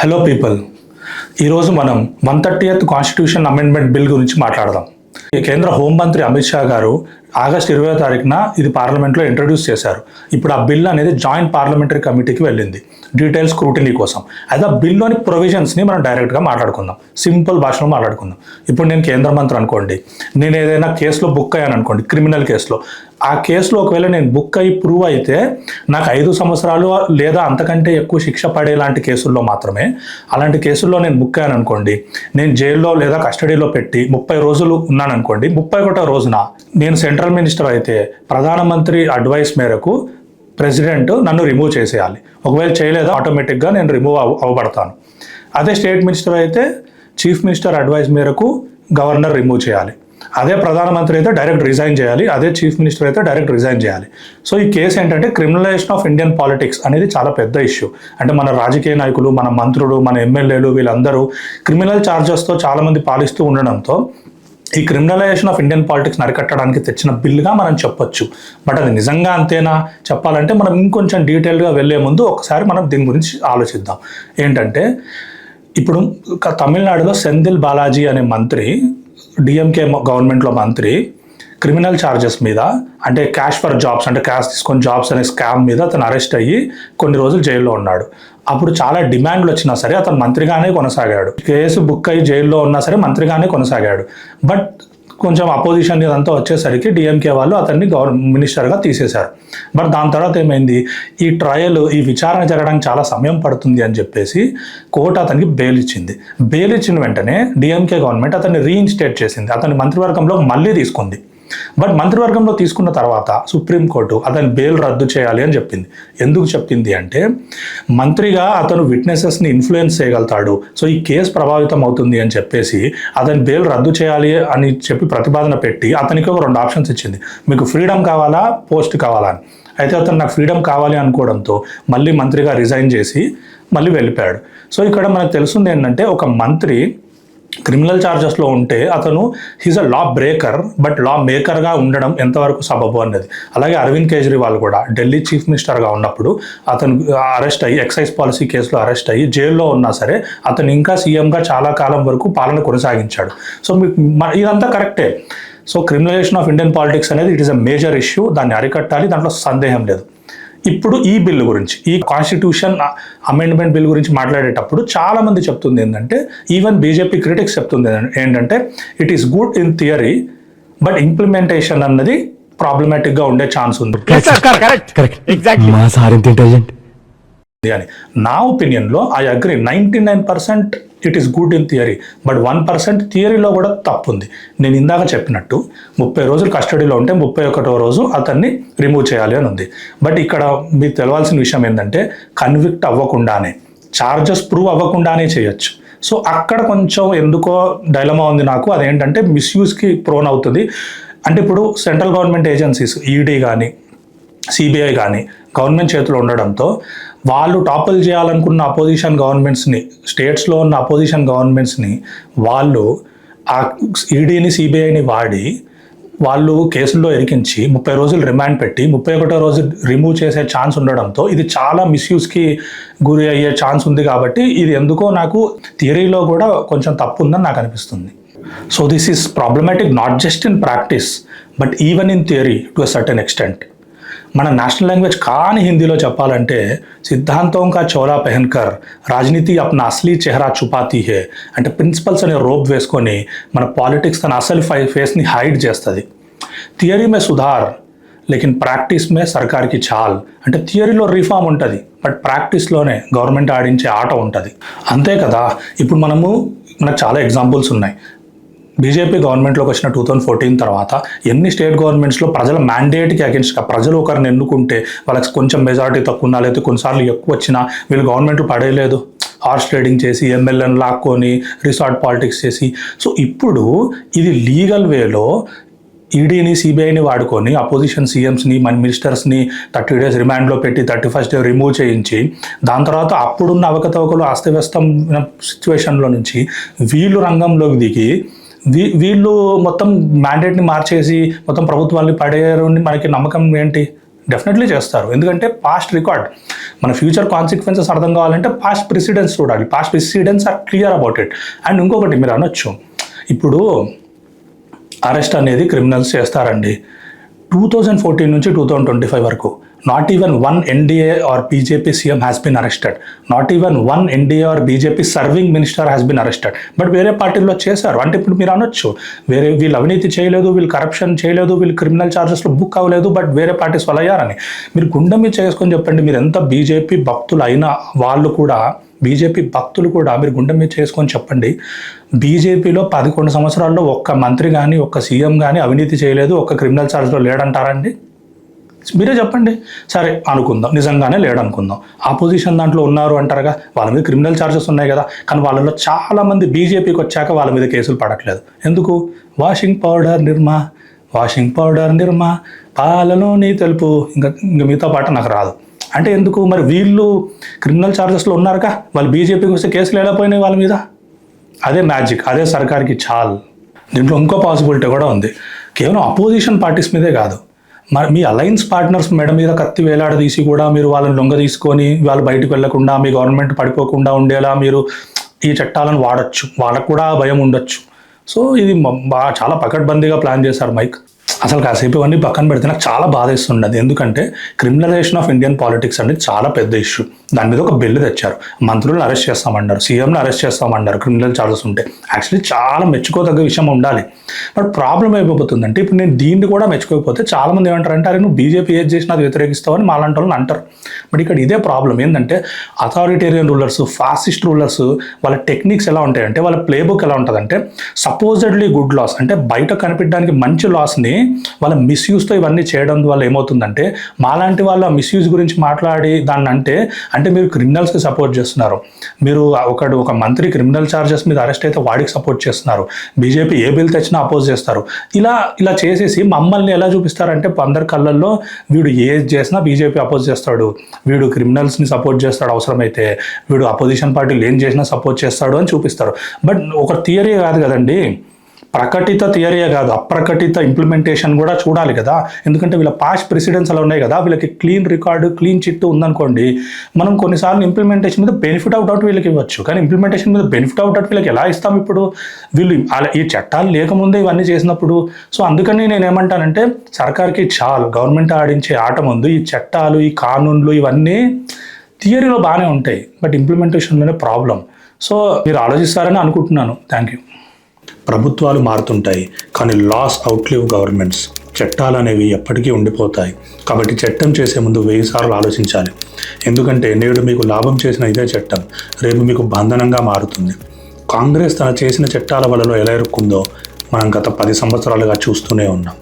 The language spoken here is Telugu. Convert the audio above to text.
హలో పీపుల్, ఈరోజు మనం 130th కాన్స్టిట్యూషన్ అమెండ్మెంట్ బిల్ గురించి మాట్లాడదాం. కేంద్ర హోంమంత్రి అమిత్ షా గారు ఆగస్టు 20వ తారీఖున ఇది పార్లమెంట్లో ఇంట్రడ్యూస్ చేశారు. ఇప్పుడు ఆ బిల్ అనేది జాయింట్ పార్లమెంటరీ కమిటీకి వెళ్ళింది డీటెయిల్స్ స్క్రూటినీ కోసం. అయితే ఆ బిల్లోని ప్రొవిజన్స్ని మనం డైరెక్ట్గా మాట్లాడుకుందాం, సింపుల్ భాషలో మాట్లాడుకుందాం. ఇప్పుడు నేను కేంద్ర మంత్రి అనుకోండి, నేను ఏదైనా కేసులో బుక్ అయ్యాను అనుకోండి, క్రిమినల్ కేసులో. ఆ కేసులో ఒకవేళ నేను బుక్ అయ్యి ప్రూవ్ అయితే నాకు 5 సంవత్సరాలు లేదా అంతకంటే ఎక్కువ శిక్ష పడేలాంటి కేసుల్లో మాత్రమే, అలాంటి కేసుల్లో నేను బుక్ అయ్యాను అనుకోండి, నేను జైల్లో లేదా కస్టడీలో పెట్టి 30 రోజులు ఉన్నాను అనుకోండి, 31వ రోజున నేను సెంట్రల్ మినిస్టర్ అయితే ప్రధానమంత్రి అడ్వైస్ మేరకు ప్రెసిడెంట్ నన్ను రిమూవ్ చేసేయాలి. ఒకవేళ చేయలేదా ఆటోమేటిక్గా నేను రిమూవ్ అవ్వబడతాను. అదే స్టేట్ మినిస్టర్ అయితే చీఫ్ మినిస్టర్ అడ్వైస్ మేరకు గవర్నర్ రిమూవ్ చేయాలి. అదే ప్రధానమంత్రి అయితే డైరెక్ట్ రిజైన్ చేయాలి. అదే చీఫ్ మినిస్టర్ అయితే డైరెక్ట్ రిజైన్ చేయాలి. సో ఈ కేసు ఏంటంటే క్రిమినలైజేషన్ ఆఫ్ ఇండియన్ పాలిటిక్స్ అనేది చాలా పెద్ద ఇష్యూ. అంటే మన రాజకీయ నాయకులు, మన మంత్రులు, మన ఎమ్మెల్యేలు వీళ్ళందరూ క్రిమినల్ ఛార్జెస్తో చాలామంది పాలిస్తూ ఉండడంతో ఈ క్రిమినలైజేషన్ ఆఫ్ ఇండియన్ పాలిటిక్స్ అరికట్టడానికి తెచ్చిన బిల్లుగా మనం చెప్పొచ్చు. బట్ అది నిజంగా అంతేనా చెప్పాలంటే మనం ఇంకొంచెం డీటెయిల్గా వెళ్ళే ముందు ఒకసారి మనం దీని గురించి ఆలోచిద్దాం. ఏంటంటే ఇప్పుడు తమిళనాడులో సెంధిల్ బాలాజీ అనే మంత్రి, డిఎంకే గవర్నమెంట్లో మంత్రి, క్రిమినల్ ఛార్జెస్ మీద, అంటే క్యాష్ ఫర్ జాబ్స్, అంటే క్యాష్ తీసుకొని జాబ్స్ అనే స్కామ్ మీద అతను అరెస్ట్ అయ్యి కొన్ని రోజులు జైల్లో ఉన్నాడు. అప్పుడు చాలా డిమాండ్లు వచ్చినా సరే అతను మంత్రిగానే కొనసాగాడు. కేసు బుక్ అయ్యి జైల్లో ఉన్నా సరే మంత్రిగానే కొనసాగాడు. బట్ కొంచెం అపోజిషన్ ఇదంతా వచ్చేసరికి డిఎంకే వాళ్ళు అతన్ని మినిస్టర్గా తీసేశారు. బట్ దాని తర్వాత ఏమైంది, ఈ ట్రయల్, ఈ విచారణ జరగడానికి చాలా సమయం పడుతుంది అని చెప్పేసి కోర్టు అతనికి బెయిల్ ఇచ్చింది. బెయిల్ ఇచ్చిన వెంటనే డిఎంకే గవర్నమెంట్ అతన్ని రీఇన్స్టేట్ చేసింది, అతని మంత్రివర్గంలో మళ్ళీ తీసుకుంది. బట్ మంత్రివర్గంలో తీసుకున్న తర్వాత సుప్రీంకోర్టు అతని బెయిల్ రద్దు చేయాలి అని చెప్పింది. ఎందుకు చెప్పింది అంటే, మంత్రిగా అతను విట్నెసెస్ని ఇన్ఫ్లుయెన్స్ చేయగలుగుతాడు, సో ఈ కేసు ప్రభావితం అవుతుంది అని చెప్పేసి అతని బెయిల్ రద్దు చేయాలి అని చెప్పి ప్రతిపాదన పెట్టి అతనికి ఒక 2 ఆప్షన్స్ ఇచ్చింది. మీకు ఫ్రీడమ్ కావాలా, పోస్ట్ కావాలా అని. అయితే అతను నాకు ఫ్రీడమ్ కావాలి అనుకోవడంతో మళ్ళీ మంత్రిగా రిజైన్ చేసి మళ్ళీ వెళ్ళిపోయాడు. సో ఇక్కడ మనకు తెలుస్తుంది ఏంటంటే, ఒక మంత్రి క్రిమినల్ ఛార్జెస్లో ఉంటే అతను he's a law breaker, but law మేకర్గా ఉండడం ఎంతవరకు సబబు అన్నది. అలాగే అరవింద్ కేజ్రీవాల్ కూడా ఢిల్లీ చీఫ్ మినిస్టర్గా ఉన్నప్పుడు అతను అరెస్ట్ అయ్యి, ఎక్సైజ్ పాలసీ కేసులో అరెస్ట్ అయ్యి జైల్లో ఉన్నా సరే అతను ఇంకా సీఎంగా చాలా కాలం వరకు పాలన కొనసాగించాడు. సో ఇదంతా కరెక్టే. So criminalization of Indian politics అనేది it is a major issue, దాన్ని అరికట్టాలి, దాంట్లో సందేహం లేదు. ఇప్పుడు ఈ బిల్లు గురించి, ఈ కాన్స్టిట్యూషన్ అమెండ్మెంట్ బిల్ గురించి మాట్లాడేటప్పుడు చాలా మంది చెప్తుంది ఏంటంటే, ఈవెన్ బీజేపీ క్రిటిక్స్ చెప్తుంది ఏంటంటే, it is good in theory but implementation అన్నది ప్రాబ్లమాటిక్గా ఉండే ఛాన్స్ ఉంది అని. నా ఒపీనియన్లో I agree, 99% it is good in theory, but 1% థియరీలో కూడా తప్పు ఉంది. నేను ఇందాక చెప్పినట్టు 30 రోజులు కస్టడీలో ఉంటే 31వ రోజు అతన్ని రిమూవ్ చేయాలి అని ఉంది. బట్ ఇక్కడ మీకు తెలవాల్సిన విషయం ఏంటంటే, కన్విక్ట్ అవ్వకుండానే, ఛార్జెస్ ప్రూవ్ అవ్వకుండానే చేయొచ్చు. సో అక్కడ కొంచెం ఎందుకో డైలమా ఉంది నాకు. అదేంటంటే మిస్యూజ్కి ప్రోన్ అవుతుంది. అంటే ఇప్పుడు సెంట్రల్ గవర్నమెంట్ ఏజెన్సీస్, ఈడీ కానీ సిబిఐ కానీ గవర్నమెంట్ చేతిలో ఉండడంతో వాళ్ళు టాపుల్ చేయాలనుకున్న అపోజిషన్ గవర్నమెంట్స్ని, స్టేట్స్లో ఉన్న అపోజిషన్ గవర్నమెంట్స్ని వాళ్ళు ఆ ఈడీని సిబిఐని వాడి వాళ్ళు కేసుల్లో ఇరికించి 30 రోజులు రిమాండ్ పెట్టి 31వ రోజు రిమూవ్ చేసే ఛాన్స్ ఉండడంతో ఇది చాలా మిస్యూజ్కి గురి అయ్యే ఛాన్స్ ఉంది. కాబట్టి ఇది ఎందుకో నాకు థియరీలో కూడా కొంచెం తప్పు ఉందని నాకు అనిపిస్తుంది. So this is problematic not just in practice but even in theory to a certain extent. మన నేషనల్ లాంగ్వేజ్ కాని హిందీలో చెప్పాలంటే, సిద్ధాంతం కా చోలా పెహన్కర్ రాజనీతి అప్నా అసలీ చెహరా చుపాతీ హే అంటే, ప్రిన్సిపల్స్ అనే రోప్ వేసుకొని మన పాలిటిక్స్ తన అసలు ఫేస్ని హైడ్ చేస్తుంది. థియరీ మే సుధార్ లేకిన్ ప్రాక్టీస్ మే సర్కార్కి చాల్ అంటే, థియరీలో రిఫార్మ్ ఉంటుంది బట్ ప్రాక్టీస్లోనే గవర్నమెంట్ ఆడించే ఆట ఉంటుంది. అంతే కదా. ఇప్పుడు మనకు చాలా ఎగ్జాంపుల్స్ ఉన్నాయి. బీజేపీ గవర్నమెంట్లోకి వచ్చిన 2014 తర్వాత ఎన్ని స్టేట్ గవర్నమెంట్స్లో ప్రజల మ్యాండేట్కి అగెన్స్ట్గా ప్రజలు ఒకరిని ఎన్నుకుంటే వాళ్ళకి కొంచెం మెజారిటీ తక్కువ ఉన్నా, లేకపోతే కొన్నిసార్లు ఎక్కువ వచ్చినా వీళ్ళు గవర్నమెంట్లు పడేయలేదు, హార్స్ ట్రేడింగ్ చేసి ఎమ్మెల్యేలను లాక్కొని రిసార్ట్ పాలిటిక్స్ చేసి. సో ఇప్పుడు ఇది లీగల్ వేలో ఈడీని సిబిఐని వాడుకొని అపోజిషన్ సీఎంస్ని, మన మినిస్టర్స్ని 30 days రిమాండ్లో పెట్టి 31st day రిమూవ్ చేయించి, దాని తర్వాత అప్పుడున్న అవకతవకలు అస్తవ్యస్తం సిచ్యువేషన్లో నుంచి వీళ్ళు రంగంలోకి దిగి వీళ్ళు మొత్తం మ్యాండేట్ని మార్చేసి మొత్తం ప్రభుత్వాన్ని పడేయరు. మనకి నమ్మకం ఏంటి? డెఫినెట్లీ చేస్తారు. ఎందుకంటే పాస్ట్ రికార్డ్, మన ఫ్యూచర్ కాన్సిక్వెన్సెస్ అర్థం కావాలంటే పాస్ట్ ప్రెసిడెన్స్ చూడాలి. Past precedence are clear about it. And ఇంకొకటి మీరు అనొచ్చు, ఇప్పుడు అరెస్ట్ అనేది క్రిమినల్స్ చేస్తారండి. 2014 నుంచి 2025 వరకు not even one NDA or BJP CM has been arrested. Not even one NDA or BJP serving minister has been arrested. But వేరే పార్టీల్లో చేశారు. అంటే ఇప్పుడు మీరు అనొచ్చు, వీళ్ళు అవినీతి చేయలేదు, వీళ్ళు కరప్షన్ చేయలేదు, వీళ్ళు క్రిమినల్ ఛార్జెస్లో బుక్ అవ్వలేదు, బట్ వేరే పార్టీస్ వల్ల అయ్యారని. మీరు గుండె మీద చేసుకొని చెప్పండి, మీరు ఎంత బీజేపీ భక్తులు అయినా వాళ్ళు కూడా, బీజేపీ భక్తులు కూడా మీరు గుండె మీద చేసుకొని చెప్పండి, బీజేపీలో 11 సంవత్సరాల్లో ఒక్క మంత్రి కానీ ఒక్క సీఎం కానీ అవినీతి చేయలేదు, ఒక్క క్రిమినల్ ఛార్జ్లో లేడంటారండి? మీరే చెప్పండి. సరే అనుకుందాం, నిజంగానే లేడనుకుందాం. ఆపోజిషన్ దాంట్లో ఉన్నారు అంటారుగా, వాళ్ళ మీద క్రిమినల్ ఛార్జెస్ ఉన్నాయి కదా, కానీ వాళ్ళలో చాలామంది బీజేపీకి వచ్చాక వాళ్ళ మీద కేసులు పడట్లేదు. ఎందుకు? వాషింగ్ పౌడర్ నిర్మా పాలలోని తెలుపు, ఇంకా మీతో పాటు నాకు రాదు అంటే ఎందుకు? మరి వీళ్ళు క్రిమినల్ ఛార్జెస్లో ఉన్నారుగా, వాళ్ళు బీజేపీకి వస్తే కేసులు వెళ్ళకపోయినాయి వాళ్ళ మీద. అదే మ్యాజిక్, అదే సర్కార్కి చాలు. దీంట్లో ఇంకో పాసిబిలిటీ కూడా ఉంది. కేవలం అపోజిషన్ పార్టీస్ మీదే కాదు, మరి మీ అలయన్స్ పార్ట్నర్స్ మెడ మీద కత్తి వేలాడదీసి కూడా మీరు వాళ్ళని లొంగ తీసుకొని వాళ్ళు బయటకు వెళ్లకుండా, మీ గవర్నమెంట్ పడిపోకుండా ఉండేలా మీరు ఈ చట్టాలను వాడచ్చు. వాళ్ళకు కూడా భయం ఉండొచ్చు. సో ఇది చాలా పకడ్బందీగా ప్లాన్ చేశారు మైక్. అసలు కాసేపు ఇవన్నీ పక్కన పెడితే నాకు చాలా బాధేస్తుండదు. ఎందుకంటే క్రిమినలైజేషన్ ఆఫ్ ఇండియన్ పాలిటిక్స్ అనేది చాలా పెద్ద ఇష్యూ. దాని మీద ఒక బిల్లు తెచ్చారు. మంత్రులను అరెస్ట్ చేస్తామన్నారు, సీఎంని అరెస్ట్ చేస్తామన్నారు క్రిమినల్ ఛార్జెస్ ఉంటే. యాక్చువల్లీ చాలా మెచ్చుకోదగ్గ విషయం ఉండాలి. బట్ ప్రాబ్లం అయిపోతుందంటే, ఇప్పుడు నేను దీన్ని కూడా మెచ్చుకోకపోతే చాలామంది ఏమంటారంటే, అరే నువ్వు బీజేపీ ఏది చేసినా అది వ్యతిరేకిస్తావని మాలాంటి వాళ్ళని అంటారు. బట్ ఇక్కడ ఇదే ప్రాబ్లం ఏంటంటే, అథారిటేరియన్ రూలర్స్, ఫాసిస్ట్ రూలర్స్ వాళ్ళ టెక్నిక్స్ ఎలా ఉంటాయంటే, వాళ్ళ ప్లేబుక్ ఎలా ఉంటుందంటే, సపోజెడ్లీ గుడ్ లాస్ అంటే బయట కనిపించడానికి మంచి లాస్ని వాళ్ళ మిస్యూజ్తో ఇవన్నీ చేయడం వల్ల ఏమవుతుందంటే, మాలాంటి వాళ్ళ మిస్యూజ్ గురించి మాట్లాడి దాన్ని అంటే మీరు క్రిమినల్స్కి సపోర్ట్ చేస్తున్నారు. మీరు ఒక మంత్రి క్రిమినల్ ఛార్జెస్ మీద అరెస్ట్ అయితే వాడికి సపోర్ట్ చేస్తున్నారు. బీజేపీ ఏ బిల్ తెచ్చినా అపోజ్ చేస్తారు. ఇలా చేసేసి మమ్మల్ని ఎలా చూపిస్తారంటే, అందరి కళ్ళల్లో వీడు ఏది చేసినా బీజేపీ అపోజ్ చేస్తాడు, వీడు క్రిమినల్స్ని సపోర్ట్ చేస్తాడు, అవసరమైతే వీడు అపోజిషన్ పార్టీలు ఏం చేసినా సపోర్ట్ చేస్తాడు అని చూపిస్తారు. బట్ ఒక థియరీ కాదు కదండి, ప్రకటిత థియరీయే కాదు, అప్రకటిత ఇంప్లిమెంటేషన్ కూడా చూడాలి కదా. ఎందుకంటే వీళ్ళ పాస్ట్ ప్రెసిడెన్స్ అలా ఉన్నాయి కదా, వీళ్ళకి క్లీన్ రికార్డు, క్లీన్ చిట్ ఉందనుకోండి, మనం కొన్నిసార్లు ఇంప్లిమెంటేషన్ మీద బెనిఫిట్ అవుట్ వీళ్ళకి ఇవ్వచ్చు. కానీ ఇంప్లిమెంటేషన్ మీద బెనిఫిట్ అవుట్ వీళ్ళకి ఎలా ఇస్తాం? ఇప్పుడు వీళ్ళు ఈ చట్టాలు లేకముందే ఇవన్నీ చేసినప్పుడు. సో అందుకని నేను ఏమంటానంటే, సర్కార్కి చాలు, గవర్నమెంట్ ఆడించే ఆట ముందు ఈ చట్టాలు, ఈ కానూన్లు ఇవన్నీ థియరీలో బాగానే ఉంటాయి, బట్ ఇంప్లిమెంటేషన్లోనే ప్రాబ్లం. సో మీరు ఆలోచిస్తారని అనుకుంటున్నాను. Thank you. ప్రభుత్వాలు మారుతుంటాయి, కానీ లాస్ అవుట్లివ్ గవర్నమెంట్స్. చట్టాలు అనేవి ఎప్పటికీ ఉండిపోతాయి. కాబట్టి చట్టం చేసే ముందు 1000 సార్లు ఆలోచించాలి. ఎందుకంటే నేడు మీకు లాభం చేసిన ఇదే చట్టం రేపు మీకు బంధనంగా మారుతుంది. కాంగ్రెస్ తన చేసిన చట్టాల వలలో ఎలా ఇరుక్కుందో మనం గత 10 సంవత్సరాలుగా చూస్తూనే ఉన్నాం.